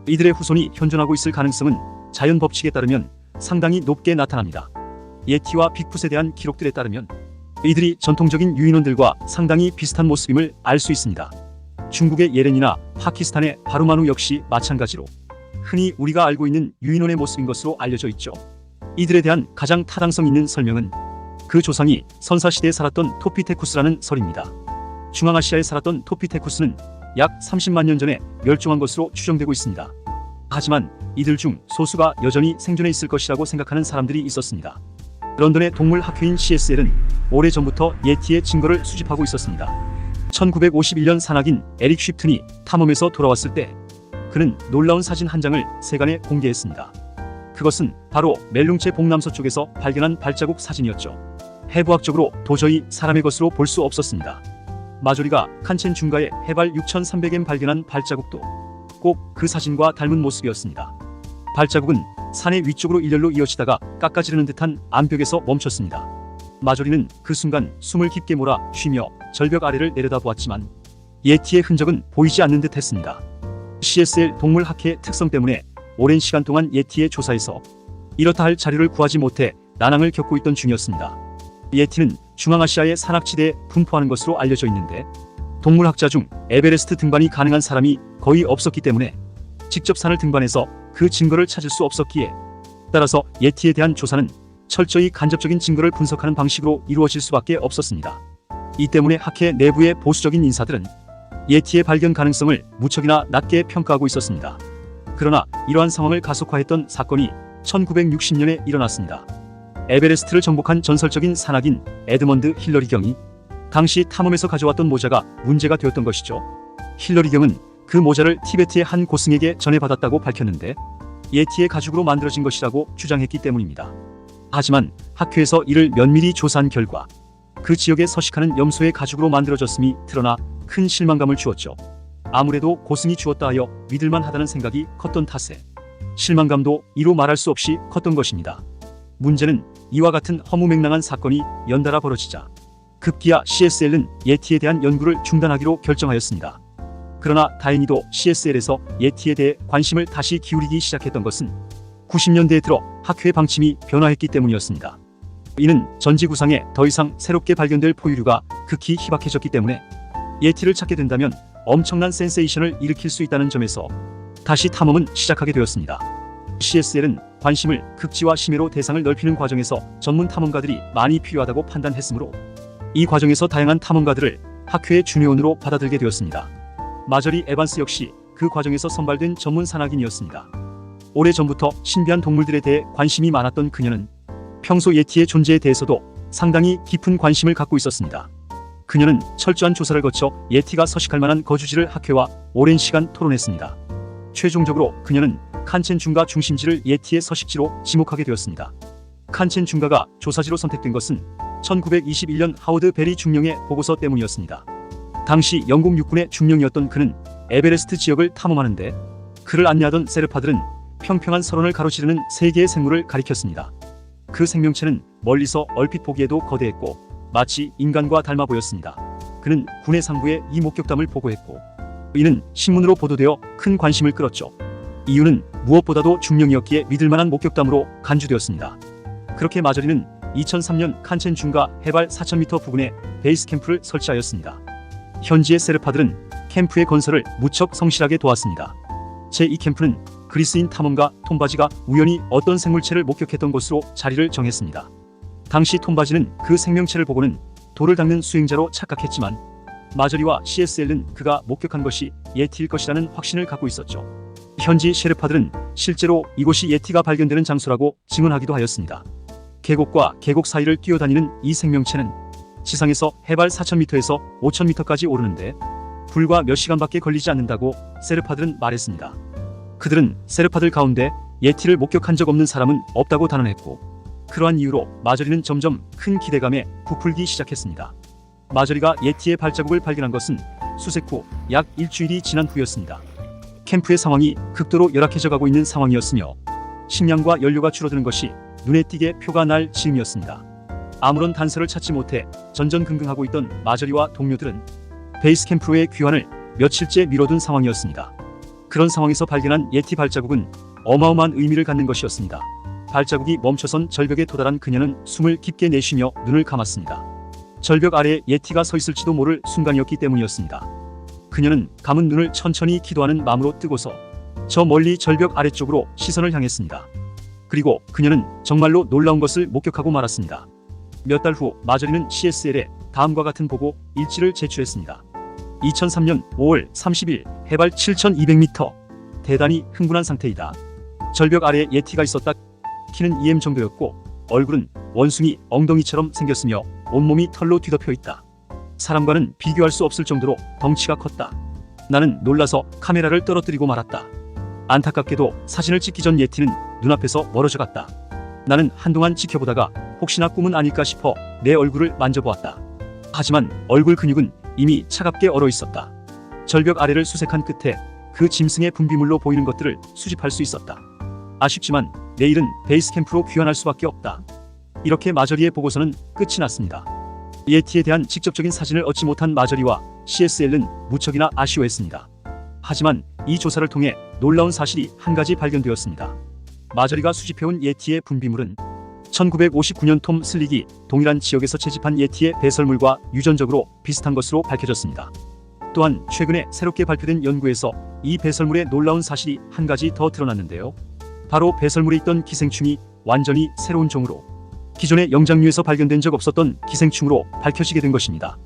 이들의 후손이 현존하고 있을 가능성은 자연 법칙에 따르면 상당히 높게 나타납니다. 예티와 빅풋에 대한 기록들에 따르면 이들이 전통적인 유인원들과 상당히 비슷한 모습임을 알 수 있습니다. 중국의 예렌이나 파키스탄의 바루마누 역시 마찬가지로 흔히 우리가 알고 있는 유인원의 모습인 것으로 알려져 있죠. 이들에 대한 가장 타당성 있는 설명은 그 조상이 선사시대에 살았던 토피테쿠스라는 설입니다. 중앙아시아에 살았던 토피테쿠스는 약 30만 년 전에 멸종한 것으로 추정되고 있습니다. 하지만 이들 중 소수가 여전히 생존해 있을 것이라고 생각하는 사람들이 있었습니다. 런던의 동물학회인 CSL은 오래전부터 예티의 증거를 수집하고 있었습니다. 1951년 산악인 에릭 쉽튼이 탐험에서 돌아왔을 때 그는 놀라운 사진 한 장을 세간에 공개했습니다. 그것은 바로 멜룽체 동남서쪽에서 발견한 발자국 사진이었죠. 해부학적으로 도저히 사람의 것으로 볼 수 없었습니다. 마조리가 칸첸 중가에 해발 6,300m 발견한 발자국도 꼭 그 사진과 닮은 모습이었습니다. 발자국은 산의 위쪽으로 일렬로 이어지다가 깎아지르는 듯한 암벽에서 멈췄습니다. 마조리는 그 순간 숨을 깊게 몰아 쉬며 절벽 아래를 내려다보았지만 예티의 흔적은 보이지 않는 듯 했습니다. CSL 동물학회의 특성 때문에 오랜 시간 동안 예티의 조사에서 이렇다 할 자료를 구하지 못해 난항을 겪고 있던 중이었습니다. 예티는 중앙아시아의 산악지대에 분포하는 것으로 알려져 있는데 동물학자 중 에베레스트 등반이 가능한 사람이 거의 없었기 때문에 직접 산을 등반해서 그 증거를 찾을 수 없었기에 따라서 예티에 대한 조사는 철저히 간접적인 증거를 분석하는 방식으로 이루어질 수밖에 없었습니다. 이 때문에 학회 내부의 보수적인 인사들은 예티의 발견 가능성을 무척이나 낮게 평가하고 있었습니다. 그러나 이러한 상황을 가속화했던 사건이 1960년에 일어났습니다. 에베레스트를 정복한 전설적인 산악인 에드먼드 힐러리 경이 당시 탐험에서 가져왔던 모자가 문제가 되었던 것이죠. 힐러리 경은 그 모자를 티베트의 한 고승에게 전해받았다고 밝혔는데 예티의 가죽으로 만들어진 것이라고 주장했기 때문입니다. 하지만 학회에서 이를 면밀히 조사한 결과 그 지역에 서식하는 염소의 가죽으로 만들어졌음이 드러나 큰 실망감을 주었죠. 아무래도 고승이 주었다 하여 믿을만 하다는 생각이 컸던 탓에 실망감도 이루 말할 수 없이 컸던 것입니다. 문제는 이와 같은 허무맹랑한 사건이 연달아 벌어지자 급기야 CSL은 예티에 대한 연구를 중단하기로 결정하였습니다. 그러나 다행히도 CSL에서 예티에 대해 관심을 다시 기울이기 시작했던 것은 90년대에 들어 학회의 방침이 변화했기 때문이었습니다. 이는 전지구상에 더 이상 새롭게 발견될 포유류가 극히 희박해졌기 때문에 예티를 찾게 된다면 엄청난 센세이션을 일으킬 수 있다는 점에서 다시 탐험은 시작하게 되었습니다. CSL은 관심을 극지와 심해로 대상을 넓히는 과정에서 전문 탐험가들이 많이 필요하다고 판단했으므로 이 과정에서 다양한 탐험가들을 학회의 중요원으로 받아들게 되었습니다. 마저리 에반스 역시 그 과정에서 선발된 전문 산악인이었습니다. 오래전부터 신비한 동물들에 대해 관심이 많았던 그녀는 평소 예티의 존재에 대해서도 상당히 깊은 관심을 갖고 있었습니다. 그녀는 철저한 조사를 거쳐 예티가 서식할 만한 거주지를 학회와 오랜 시간 토론했습니다. 최종적으로 그녀는 칸첸 중가 중심지를 예티의 서식지로 지목하게 되었습니다. 칸첸 중가가 조사지로 선택된 것은 1921년 하워드 베리 중령의 보고서 때문이었습니다. 당시 영국 육군의 중령이었던 그는 에베레스트 지역을 탐험하는데 그를 안내하던 세르파들은 평평한 설원을 가로지르는 세 개의 생물을 가리켰습니다. 그 생명체는 멀리서 얼핏 보기에도 거대했고 마치 인간과 닮아 보였습니다. 그는 군의 상부에 이 목격담을 보고했고 이는 신문으로 보도되어 큰 관심을 끌었죠. 이유는 무엇보다도 중령이었기에 믿을만한 목격담으로 간주되었습니다. 그렇게 마저리는 2003년 칸첸 중가 해발 4,000m 부근에 베이스 캠프를 설치하였습니다. 현지의 세르파들은 캠프의 건설을 무척 성실하게 도왔습니다. 제2 캠프는 그리스인 탐험가 톰바지가 우연히 어떤 생물체를 목격했던 곳으로 자리를 정했습니다. 당시 톰바지는 그 생명체를 보고는 돌을 닦는 수행자로 착각했지만 마저리와 CSL은 그가 목격한 것이 예티일 것이라는 확신을 갖고 있었죠. 현지 셰르파들은 실제로 이곳이 예티가 발견되는 장소라고 증언하기도 하였습니다. 계곡과 계곡 사이를 뛰어다니는 이 생명체는 지상에서 해발 4,000m에서 5,000m까지 오르는데 불과 몇 시간밖에 걸리지 않는다고 세르파들은 말했습니다. 그들은 세르파들 가운데 예티를 목격한 적 없는 사람은 없다고 단언했고 그러한 이유로 마저리는 점점 큰 기대감에 부풀기 시작했습니다. 마저리가 예티의 발자국을 발견한 것은 수색 후 약 일주일이 지난 후였습니다. 캠프의 상황이 극도로 열악해져 가고 있는 상황이었으며 식량과 연료가 줄어드는 것이 눈에 띄게 표가 날 즈음이었습니다. 아무런 단서를 찾지 못해 전전긍긍하고 있던 마저리와 동료들은 베이스 캠프로의 귀환을 며칠째 미뤄둔 상황이었습니다. 그런 상황에서 발견한 예티 발자국은 어마어마한 의미를 갖는 것이었습니다. 발자국이 멈춰선 절벽에 도달한 그녀는 숨을 깊게 내쉬며 눈을 감았습니다. 절벽 아래에 예티가 서 있을지도 모를 순간이었기 때문이었습니다. 그녀는 감은 눈을 천천히 기도하는 마음으로 뜨고서 저 멀리 절벽 아래쪽으로 시선을 향했습니다. 그리고 그녀는 정말로 놀라운 것을 목격하고 말았습니다. 몇 달 후 마저리는 CSL에 다음과 같은 보고 일지를 제출했습니다. 2003년 5월 30일 해발 7,200m. 대단히 흥분한 상태이다. 절벽 아래에 예티가 있었다. 키는 2m 정도였고 얼굴은 원숭이 엉덩이처럼 생겼으며 온몸이 털로 뒤덮여 있다. 사람과는 비교할 수 없을 정도로 덩치가 컸다. 나는 놀라서 카메라를 떨어뜨리고 말았다. 안타깝게도 사진을 찍기 전 예티는 눈앞에서 멀어져 갔다. 나는 한동안 지켜보다가 혹시나 꿈은 아닐까 싶어 내 얼굴을 만져보았다. 하지만 얼굴 근육은 이미 차갑게 얼어 있었다. 절벽 아래를 수색한 끝에 그 짐승의 분비물로 보이는 것들을 수집할 수 있었다. 아쉽지만 내일은 베이스 캠프로 귀환할 수밖에 없다. 이렇게 마저리의 보고서는 끝이 났습니다. 예티에 대한 직접적인 사진을 얻지 못한 마저리와 CSL은 무척이나 아쉬워했습니다. 하지만 이 조사를 통해 놀라운 사실이 한 가지 발견되었습니다. 마저리가 수집해온 예티의 분비물은 1959년 톰 슬릭이 동일한 지역에서 채집한 예티의 배설물과 유전적으로 비슷한 것으로 밝혀졌습니다. 또한 최근에 새롭게 발표된 연구에서 이 배설물의 놀라운 사실이 한 가지 더 드러났는데요. 바로 배설물에 있던 기생충이 완전히 새로운 종으로 기존의 영장류에서 발견된 적 없었던 기생충으로 밝혀지게 된 것입니다.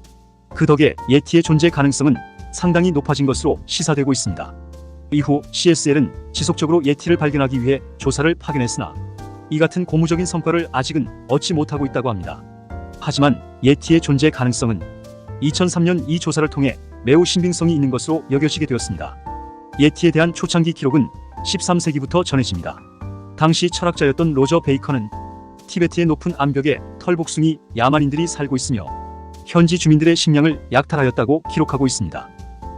그 덕에 예티의 존재 가능성은 상당히 높아진 것으로 시사되고 있습니다. 이후 CSL은 지속적으로 예티를 발견하기 위해 조사를 파견했으나 이 같은 고무적인 성과를 아직은 얻지 못하고 있다고 합니다. 하지만 예티의 존재 가능성은 2003년 이 조사를 통해 매우 신빙성이 있는 것으로 여겨지게 되었습니다. 예티에 대한 초창기 기록은 13세기부터 전해집니다. 당시 철학자였던 로저 베이컨은 티베트의 높은 암벽에 털복숭이 야만인들이 살고 있으며 현지 주민들의 식량을 약탈하였다고 기록하고 있습니다.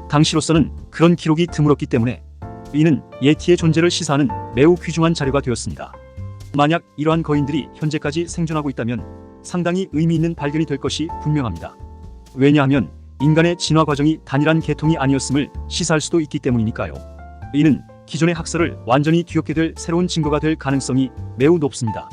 당시로서는 그런 기록이 드물었기 때문에 이는 예티의 존재를 시사하는 매우 귀중한 자료가 되었습니다. 만약 이러한 거인들이 현재까지 생존하고 있다면 상당히 의미 있는 발견이 될 것이 분명합니다. 왜냐하면 인간의 진화 과정이 단일한 계통이 아니었음을 시사할 수도 있기 때문이니까요. 이는 기존의 학설을 완전히 뒤엎게 될 새로운 증거가 될 가능성이 매우 높습니다.